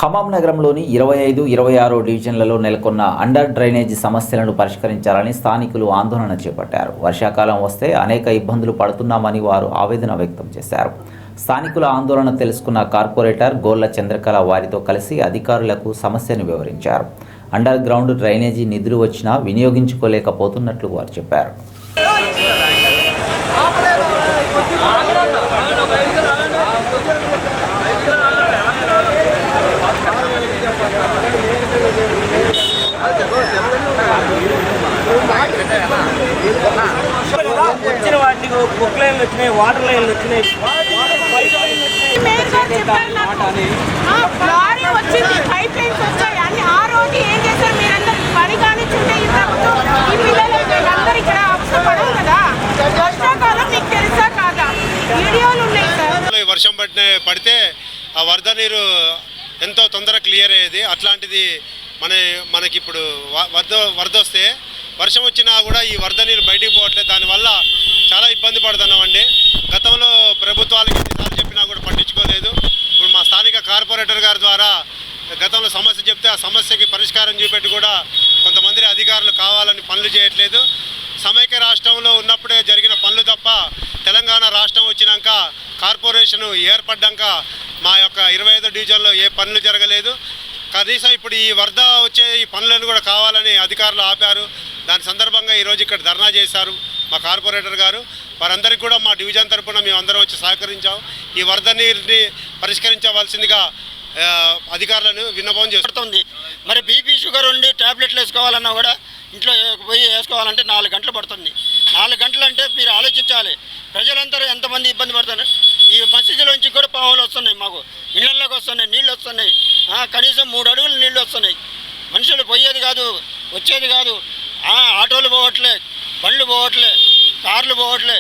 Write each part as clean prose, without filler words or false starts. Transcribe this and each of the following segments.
ఖమ్మం నగరంలోని 25, 26 డివిజన్లలో నెలకొన్న అండర్ డ్రైనేజీ సమస్యలను పరిష్కరించాలని స్థానికులు ఆందోళన చేపట్టారు. వర్షాకాలం వస్తే అనేక ఇబ్బందులు పడుతున్నామని వారు ఆవేదన వ్యక్తం చేశారు. స్థానికుల ఆందోళన తెలుసుకున్న కార్పొరేటర్ గోళ్ల చంద్రకళ వారితో కలిసి అధికారులకు సమస్యను వివరించారు. అండర్ గ్రౌండ్ డ్రైనేజీ నిధులు వచ్చినా వినియోగించుకోలేకపోతున్నట్లు వారు చెప్పారు. వచ్చిన వాటికి బుక్ లైన్లు వచ్చినాయి, వాటర్ లైన్లు వచ్చినాయి, వర్షం పడితే ఆ వరద నీరు ఎంతో తొందరగా క్లియర్ అయ్యేది. అట్లాంటిది మనకి ఇప్పుడు వరద వస్తే వర్షం వచ్చినా కూడా ఈ వరద నీరు బయటికి పోవట్లేదు. దానివల్ల చాలా ఇబ్బంది పడుతున్నామండి. గతంలో ప్రభుత్వాలకి ఎన్నిసార్లు చెప్పినా కూడా పట్టించుకోలేదు. ఇప్పుడు మా స్థానిక కార్పొరేటర్ గారి ద్వారా గతంలో సమస్య చెప్తే ఆ సమస్యకి పరిష్కారం చూపెట్టి కూడా కొంతమంది అధికారులు కావాలని పనులు చేయట్లేదు. సమైక్య రాష్ట్రంలో ఉన్నప్పుడే జరిగిన పనులు తప్ప తెలంగాణ రాష్ట్రం వచ్చినాక కార్పొరేషన్ ఏర్పడ్డాక మా యొక్క 25 డివిజన్లో ఏ పనులు జరగలేదు. కనీసం ఇప్పుడు ఈ వరద వచ్చే ఈ పనులను కూడా కావాలని అధికారులు ఆపారు. దాని సందర్భంగా ఈరోజు ఇక్కడ ధర్నా చేశారు మా కార్పొరేటర్ గారు. వారందరికీ కూడా మా డివిజన్ తరఫున మేము అందరం వచ్చి సహకరించాం. ఈ వరద నీరుని పరిష్కరించవలసిందిగా అధికారులను విన్నపం చేస్తుంది. మరి బీపీ షుగర్ ఉండి ట్యాబ్లెట్లు వేసుకోవాలన్నా కూడా ఇంట్లో పోయి వేసుకోవాలంటే 4 గంటలు పడుతుంది. 4 గంటలు అంటే మీరు ఆలోచించాలి. ప్రజలందరూ ఎంతమంది ఇబ్బంది పడుతున్నారు. ఈ మసీదులోంచి కూడా పాములు వస్తున్నాయి, మాకు ఇళ్లలోకి వస్తున్నాయి, నీళ్ళు వస్తున్నాయి. కనీసం 3 అడుగులు నీళ్ళు వస్తున్నాయి. మనుషులు పోయేది కాదు, వచ్చేది కాదు. ఆటోలు పోవట్లే, బండ్లు పోవట్లే, కార్లు పోవట్లే.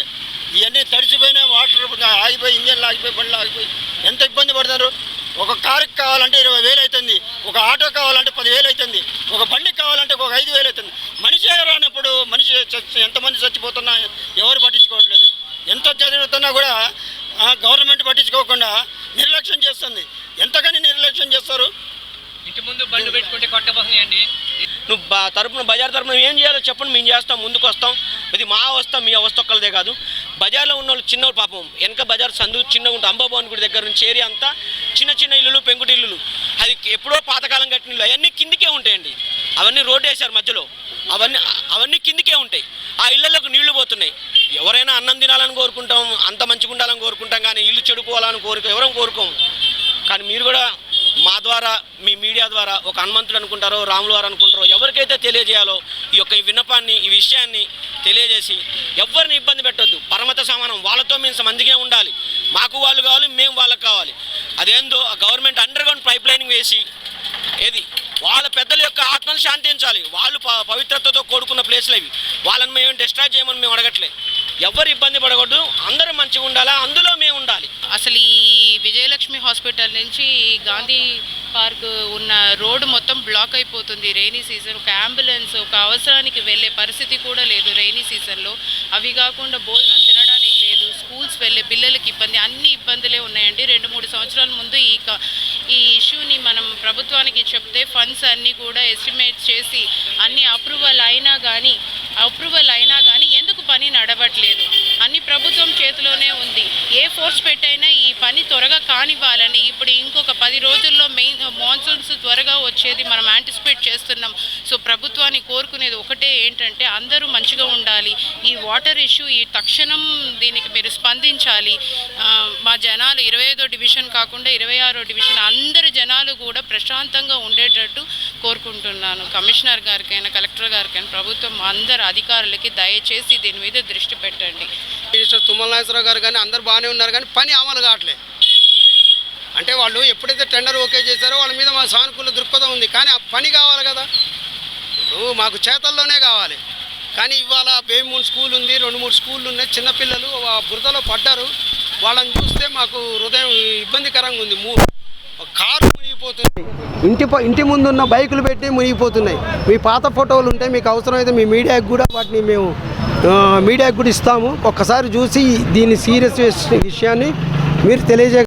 ఇవన్నీ తడిచిపోయినాయి. వాటర్ ఆగిపోయి, ఇంజన్లు ఆగిపోయి, బండ్లు ఆగిపోయి ఎంత ఇబ్బంది పడతారు. ఒక కారుకి కావాలంటే 20,000 అవుతుంది, ఒక ఆటో కావాలంటే 10,000 అవుతుంది, ఒక బండికి కావాలంటే ఒక 5,000 అవుతుంది. మనిషి రానప్పుడు మనిషి ఎంతమంది చచ్చిపోతున్నా ఎవరు పట్టించుకోవట్లేదు. ఎంత చదువుతున్నా కూడా గవర్నమెంట్ పట్టించుకోకుండా నిర్లక్ష్యం చేస్తుంది. ఎంతకని నిర్లక్ష్యం చేస్తారు. ఇంటి ముందు బండ్లు పెట్టుకుంటే కొట్టబోతున్నాయండి. నువ్వు బజార్ తరపున ఏం చేయాలో చెప్పండి, మేము చేస్తాం, ముందుకు వస్తాం. ఇది మా అవస్థ, మీ అవస్థ ఒక్కలదే కాదు. బజార్లో ఉన్న వాళ్ళు చిన్నోళ్ళు పాపం వెనక బజార్ సందు చిన్నగా ఉంటుంది. అంబాభవన్ గుడి దగ్గర నుంచి ఏరియా అంతా చిన్న చిన్న ఇల్లులు, పెంకుటి ఇల్లులు. అది ఎప్పుడో పాతకాలం కట్టిన ఇల్లు. అవన్నీ కిందికే ఉంటాయండి. అవన్నీ రోడ్డు వేశారు మధ్యలో. అవన్నీ కిందికే ఉంటాయి. ఆ ఇళ్లకు నీళ్లు పోతున్నాయి. ఎవరైనా అన్నం తినాలని కోరుకుంటాం, అంత మంచిగా ఉండాలని కోరుకుంటాం, కానీ ఇల్లు చెడుకోవాలని ఎవరం కోరుకోము. కానీ మీరు కూడా మా ద్వారా, మీ మీడియా ద్వారా ఒక హనుమంతుడు అనుకుంటారో, రాములు వారు అనుకుంటారో, ఎవరికైతే తెలియజేయాలో ఈ యొక్క విన్నపాన్ని, ఈ విషయాన్ని తెలియజేసి ఎవరిని ఇబ్బంది పెట్టొద్దు. పరమత సమానం. వాళ్ళతో మేము మందిగా ఉండాలి. మాకు వాళ్ళు కావాలి, మేము వాళ్ళకి కావాలి. అదేందో government under ground pipe lining వేసి ఏది వాళ్ళ పెద్దల యొక్క ఆత్మలు శాంతించాలి. వాళ్ళు పవిత్రతతో కూడుకున్న ప్లేస్లు అవి. వాళ్ళని మేము డిస్ట్రాయ్ చేయమని మేము అడగట్లేదు. ఎవరు ఇబ్బంది పడకూడదు, అందరూ మంచిగా ఉండాలా, అందులో మేము ఉండాలి. అసలు ఈ విజయలక్ష్మి హాస్పిటల్ నుంచి గాంధీ పార్క్ ఉన్న రోడ్డు మొత్తం బ్లాక్ అయిపోతుంది. రెయినీ సీజన్ ఒక అంబులెన్స్ ఒక అవసరానికి వెళ్ళే పరిస్థితి కూడా లేదు రెయినీ సీజన్లో. అవి కాకుండా భోజనం తినడానికి లేదు, స్కూల్స్ వెళ్ళే పిల్లలకి ఇబ్బంది, అన్ని ఇబ్బందులే ఉన్నాయండి. 2-3 సంవత్సరాల ముందు ఈ ఇష్యూని మనం ప్రభుత్వానికి చెప్తే ఫండ్స్ అన్నీ కూడా ఎస్టిమేట్ చేసి అన్ని అప్రూవల్ అయినా కానీ ఎందుకు పని నడవట్లేదు? అన్ని ప్రభుత్వం చేతిలోనే ఉంది. ఏ ఫోర్స్ పెట్టైనా ఈ పని త్వరగా కానివ్వాలని. ఇప్పుడు ఇంకొక 10 రోజుల్లో మాన్సూన్స్ త్వరగా వచ్చేది మనం యాంటిసిపేట్ చేస్తున్నాం. సో ప్రభుత్వాన్ని కోరుకునేది ఒకటే, ఏంటంటే అందరూ మంచిగా ఉండాలి. ఈ వాటర్ ఇష్యూ ఈ తక్షణం దీనికి మీరు స్పందించాలి. మా జనాలు 25వ డివిజన్ కాకుండా 26వ డివిజన్ అందరి జనాలు కూడా ప్రశాంతంగా ఉండేటట్టు కోరుకుంటున్నాను. కమిషనర్ గారికైనా, కలెక్టర్ గారికైనా, ప్రభుత్వం అందరు అధికారులకి దయచేసి దీని మీద దృష్టి పెట్టండి. మినిస్టర్ తుమ్మల నాగేశ్వరరావు గారు కానీ అందరు బాగానే ఉన్నారు, కానీ పని అమలు కావట్లేదు. అంటే వాళ్ళు ఎప్పుడైతే టెండర్ ఓకే చేశారో వాళ్ళ మీద మా సానుకూల దృక్పథం ఉంది, కానీ ఆ పని కావాలి కదా. ఇప్పుడు మాకు చేతల్లోనే కావాలి. కానీ ఇవాళ బేమూన్ స్కూల్ ఉంది, 2-3 స్కూళ్ళు ఉన్నాయి. చిన్నపిల్లలు ఆ బురదలో పడ్డారు. వాళ్ళని చూస్తే మాకు హృదయం ఇబ్బందికరంగా ఉంది. కారు మునిగిపోతుంది, ఇంటి ముందున్న బైకులు పెట్టి మునిగిపోతున్నాయి. మీ పాత ఫోటోలు ఉంటాయి, మీకు అవసరమైతే మీ మీడియాకి కూడా వాటిని మేము మీడియాకి కూడా ఇస్తాము. ఒక్కసారి చూసి దీన్ని సీరియస్ విషయాన్ని మీరు తెలియజే